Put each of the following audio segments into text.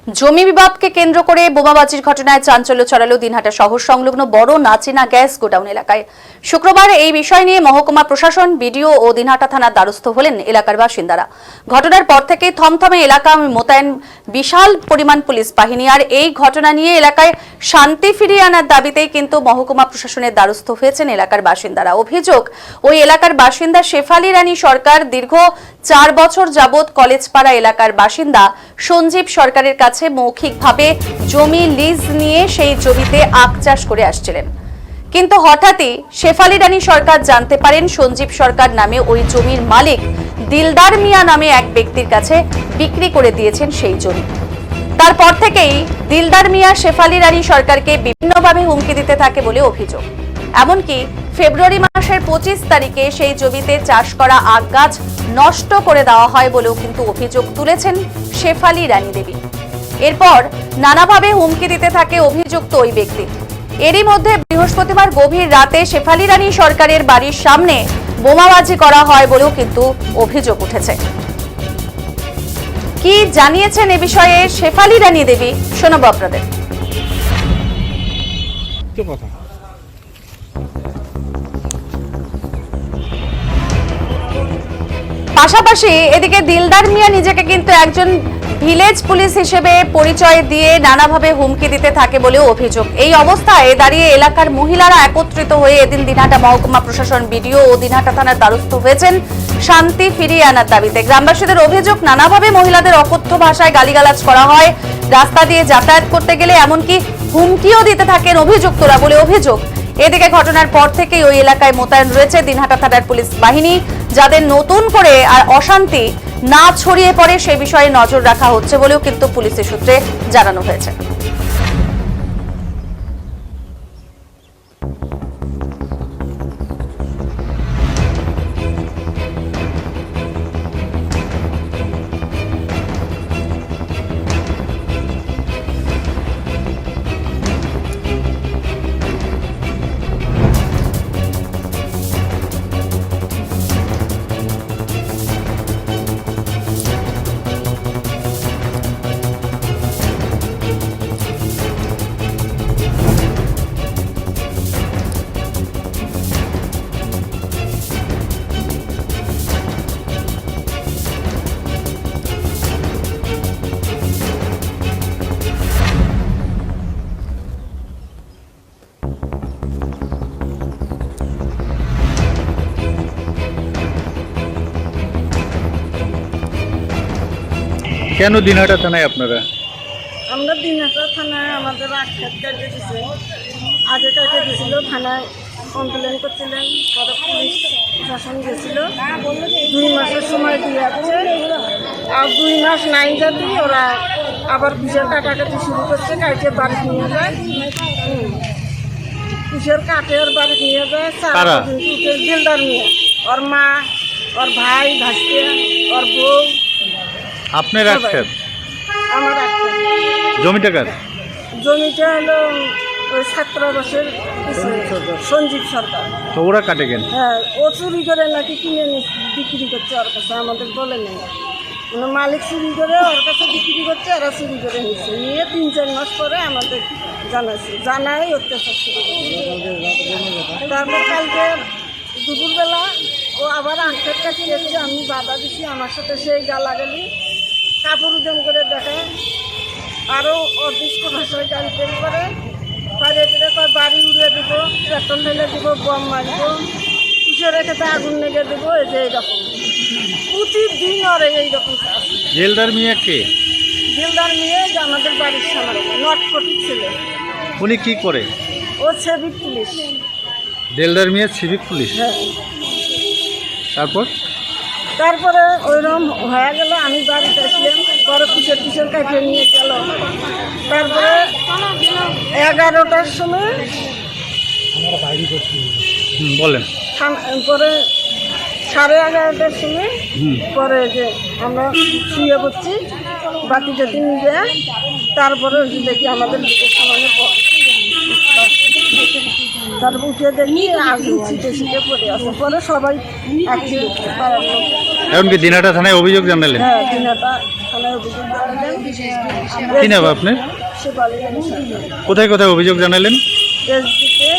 জমি বিবাদকে কেন্দ্র করে বোমাবাজির ঘটনায় চাঞ্চল্য ছড়ালো দিনহাটা শহর সংলগ্ন বড় নাচিনা গ্যাস গোডাউন এলাকায়। শুক্রবার এই বিষয় নিয়ে মহকুমা প্রশাসন, বিডিও ও দিনহাটা থানার দ্বারস্থ হলেন এলাকার বাসিন্দারা। ঘটনার পর থেকে থমথমে এলাকা মোতায়েন বিশাল পরিমাণ পুলিশ বাহিনী। আর এই ঘটনা নিয়ে এলাকায় শান্তি ফিরিয়ে আনার দাবিতেই কিন্তু মহকুমা প্রশাসনের দ্বারস্থ হয়েছেন এলাকার বাসিন্দারা। অভিযোগ, ওই এলাকার বাসিন্দা শেফালি রানী সরকার দীর্ঘ 4 বছর যাবৎ কলেজপাড়া এলাকার বাসিন্দা সঞ্জীব সরকারের কাছে মৌখিকভাবে জমি লিজ নিয়ে সেই জমিতে আখ চাষ করে আসছিলেন। কিন্তু হঠাৎই শেফালি রানী সরকার জানতে পারেন সঞ্জীব সরকার নামে ওই জমির মালিক দিলদার মিয়া নামে এক ব্যক্তির কাছে বিক্রি করে দিয়েছেন সেই জমি। তারপর থেকেই দিলদার মিয়া শেফালি রানী সরকারকে বিভিন্নভাবে হুমকি দিতে থাকে বলে অভিযোগ। এমনকি ফেব্রুয়ারি মাসের 25 তারিখে সেই জমিতে চাষ করা আখ গাছ নষ্ট করে দেওয়া হয় বলেও কিন্তু অভিযোগ তুলেছেন শেফালি রানী দেবী। এরপর নানাভাবে হুমকি দিতে থাকে অভিযুক্ত ওই ব্যক্তি। এরই মধ্যে বৃহস্পতিবার গভীর রাতে শেফালি রানী সরকারের বাড়ির সামনে বোমাবাজি করা হয় বলেও কিন্তু অভিযোগ উঠেছে। কি জানিয়েছেন এ বিষয়ে শেফালি রানী দেবী, শোনাবো আপনাদের। পাশাপাশি এদিকে দিলদার মিয়া নিজেকে কিন্তু একজন ভিলেজ পুলিশ হিসেবে পরিচয় দিয়ে নানাভাবে হুমকি দিতে থাকে বলেও অভিযোগ। এই অবস্থায় দাঁড়িয়ে এলাকার মহিলারা একত্রিত হয়ে এদিন দিনহাটা মহকুমা প্রশাসন, বিডিও ও দিনহাটা থানার দ্বারস্থ হয়েছেন শান্তি ফিরিয়ে আনার দাবিতে। গ্রামবাসীদের অভিযোগ, নানাভাবে মহিলাদের অকথ্য ভাষায় গালিগালাজ করা হয়, রাস্তা দিয়ে যাতায়াত করতে গেলে এমনকি হুমকিও দিতে থাকেন অভিযুক্তরা বলে অভিযোগ। এদিকে ঘটনার পর থেকেই ওই এলাকায় মোতায়েন রয়েছে দিনহাটা থানার পুলিশ বাহিনী, যাদের নতুন করে আর অশান্তি না ছড়িয়ে পড়ে সে বিষয়ে নজর রাখা হচ্ছে বলেও কিন্তু পুলিশের সূত্রে জানানো হয়েছে। কেন দিনহাটা থানায় আপনারা? আমরা দিনহাটা থানায় আমাদের আক্ষেপ কেটে দিয়েছে, আগে কেটে দিয়েছিল, থানায় কমপ্লেন করছিলেন, পরে পুলিশ প্রশাসন গেছিল, 2 মাসের সময় দিয়ে যাচ্ছে। আর 2 মাস নাই যদি ওরা আবার কুশের কাটাকাটি শুরু করছে, কাটে বাড়ি নিয়ে যায়, কুশের কাটে ওর বাড়ি নিয়ে যায়। দিলদার নিয়ে ওর মা, ওর ভাই, ভাসিয়া, ওর বউ। আপনার আক্ষেপ? আমার আক্ষেপ। জমিটা কার? জমিটা হলো ওই 17 বছর সঞ্জীব সরকার। তো ওরা কাটে কেন? হ্যাঁ, ও চুরি করে নাকি কিনে বিক্রি করছে ওর কাছে, আমাদের বলে নেই। মানে মালিক চুরি করে ওর কাছে বিক্রি করছে, ওরা চুরি করে নিচ্ছে, নিয়ে 3-4 মাস পরে আমাদের জানাইছে, জানাই অত্যাচার শুরু করছে। তারপর কালকে দুপুরবেলা ও আবার আক্ষেপটা কিনেছে, আমি বাধা দিচ্ছি, আমার সাথে সেই গালাগালি, কাপড় উদম করে দেখায়, আরও অদৃষ্ট ভাষায় গালি তেল করে, বাইরে বেড়ে কয় বাড়ি উড়িয়ে দেবো, পেট্রোল ঢেলে দেবো, বম মারবো, কুশের রেখেতে আগুন লেগে দেবো, এই যে এইরকম প্রতিদিন ওর এইরকম। দিলদার মিয়া কে? দিলদার মিয়া যে আমাদের বাড়ির সামনে নটফটিক ছেলে। উনি কি করে? ও সিভিক পুলিশ। দিলদার মিয়া সিভিক পুলিশ? হ্যাঁ। তারপরে ওইরকম হয়ে গেল, আমি বাড়িতে আসলাম, পরে কুশের কাটিয়ে নিয়ে গেল। তারপরে 11টার সময় বলেন, পরে 11:30টার সময় পরে যে আমরা শুয়ে পড়ছি, বাতি টাতি নিয়ে, তারপরে দেখি আমাদের সামনে, তারপর উঠে দেখি আগুন ছিটে পড়ে আছে। পরে সবাই এমনকি দিনহাটা থানায় অভিযোগ জানালেন? হ্যাঁ, দিনহাটা থানায় অভিযোগ জানালেন। কি নাম আপনার? শেফালি কোথায় কোথায় অভিযোগ জানালেন? ফেসবুকে,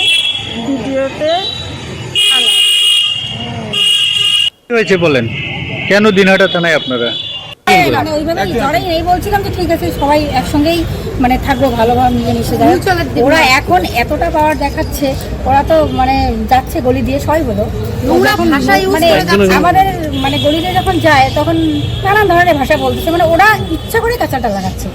ভিডিওতে, থানা। কি হয়েছে বলেন, কেন দিনহাটা থানায় আপনারা? মানে ওইভাবে জড়াই নেই, বলছিলাম যে ঠিক আছে সবাই একসঙ্গেই মানে থাকবো ভালোভাবে মিলেমিশে যায়। ওরা এখন এতটা পাওয়ার দেখাচ্ছে, ওরা তো মানে যাচ্ছে গলি দিয়ে সবাই হলো যখন মানে আমাদের মানে গলিতে যখন যায় তখন নানান ধরনের ভাষা বলতেছে, মানে ওরা ইচ্ছা করে কাঁচাটা লাগাচ্ছে।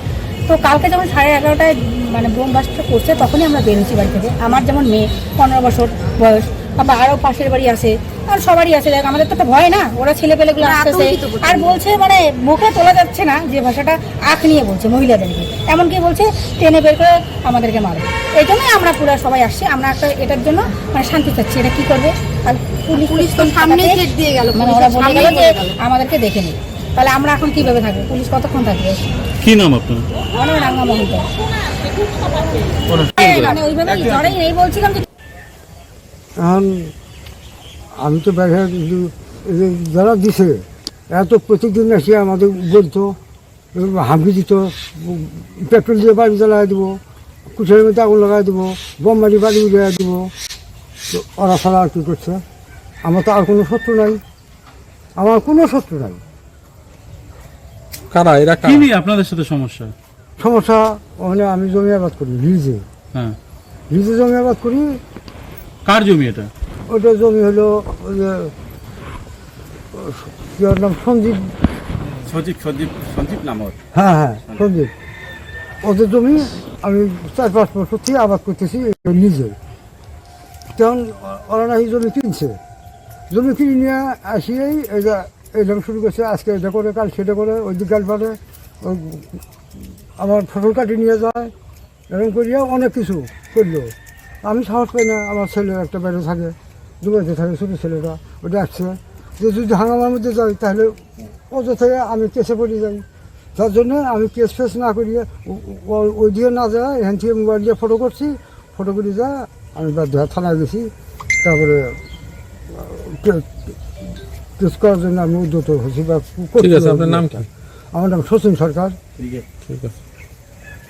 তো কালকে যখন 11:30টায় মানে বোম বাস্টটা করছে তখনই আমরা বেরোচ্ছি বাড়ি থেকে। আমার যেমন মেয়ে 15 বছর বয়স, আবার আরও পাশের বাড়ি আছে, আর সবারই আছে। দেখ আমাদের তো একটা ভয় না, ওরা ছেলেপেলেগুলো আসতেছে আর বলছে মানে মুখে তোলা যাচ্ছে না যে ভাষাটা, আখ নিয়ে বলছে মহিলাদেরকে, এমনকি বলছে টেনে বের করে আমাদেরকে মারবে। এই জন্যই আমরা পুরো সবাই আসছি। আমরা একটা এটার জন্য মানে শান্তি চাচ্ছি। এটা কি করবে? আর পুলিশ তো সামনে দিয়ে গেল, মানে ওরা বলে গেল যে আমাদেরকে দেখে নিই, তাহলে আমরা এখন কিভাবে থাকবো? পুলিশ কতক্ষণ থাকবে? কি নাম আপনার? অনেক রাঙ্গা মহিত মানে ওইভাবে জড়াই নেই, বলছিলাম যে এখন আমি তো বাইরে যারা দিছে এত প্রতিদিন এসে আমাদের বলতো, হামকি দিত, পেট্রোল দিয়ে বাড়ি জ্বালাই দেবো, কুঠের মধ্যে আগুন লাগাই দেবো, বোম মারি বাড়ি উড়িয়ে দেবো। তো ওরা ছাড়া আর কী করছে? আমার তো আর কোনো শত্রু নাই, আমার কোনো শত্রু নাই। কারা এরা? কি নিয়ে আপনাদের সাথে সমস্যা? সমস্যা ওখানে আমি জমি আবাদ করি, লিজে হ্যাঁ, লিজে জমি আবাদ করি। কার জমি এটা? ওটা জমি হলো ওই যে কি ওর নাম, সঞ্জীব। সঞ্জীব নামর। হ্যাঁ হ্যাঁ, সঞ্জীব। ওদের জমি আমি 4-5 বছর থেকে আবাদ করতেছি নিজে। তখন ওরা নাকি জমি কিনছে, জমি কিনে নিয়ে আসিয়েই এরকম শুরু করছে। আজকে এটা করে, কাল সেটা করে, ওই দিক কাল পারে আমার ফসল কাটি নিয়ে যায়, এরকম করিয়া অনেক কিছু করলো। আমি সাহস পাই না। আমার ছেলে একটা বাইরে থাকে, দুবাইতে থাকে, ছোটো ছেলেটা, ওটা আসছে যে যদি হাঙ্গামার মধ্যে যাই তাহলে অযথায় আমি কেসে পড়ে যাই। তার জন্য আমি কেস ফেস না করিয়ে ওই দিকে না যায়, এখান থেকে মোবাইল দিয়ে ফটো করছি, ফটো করে যা আমি বাধ্য হয়ে থানায় গেছি। তারপরে কেস করার জন্য আমি উদ্যত হয়েছি বা ঠিক আছে, আপনার নাম কি? আমার নাম শচীন সরকার। ঠিক আছে।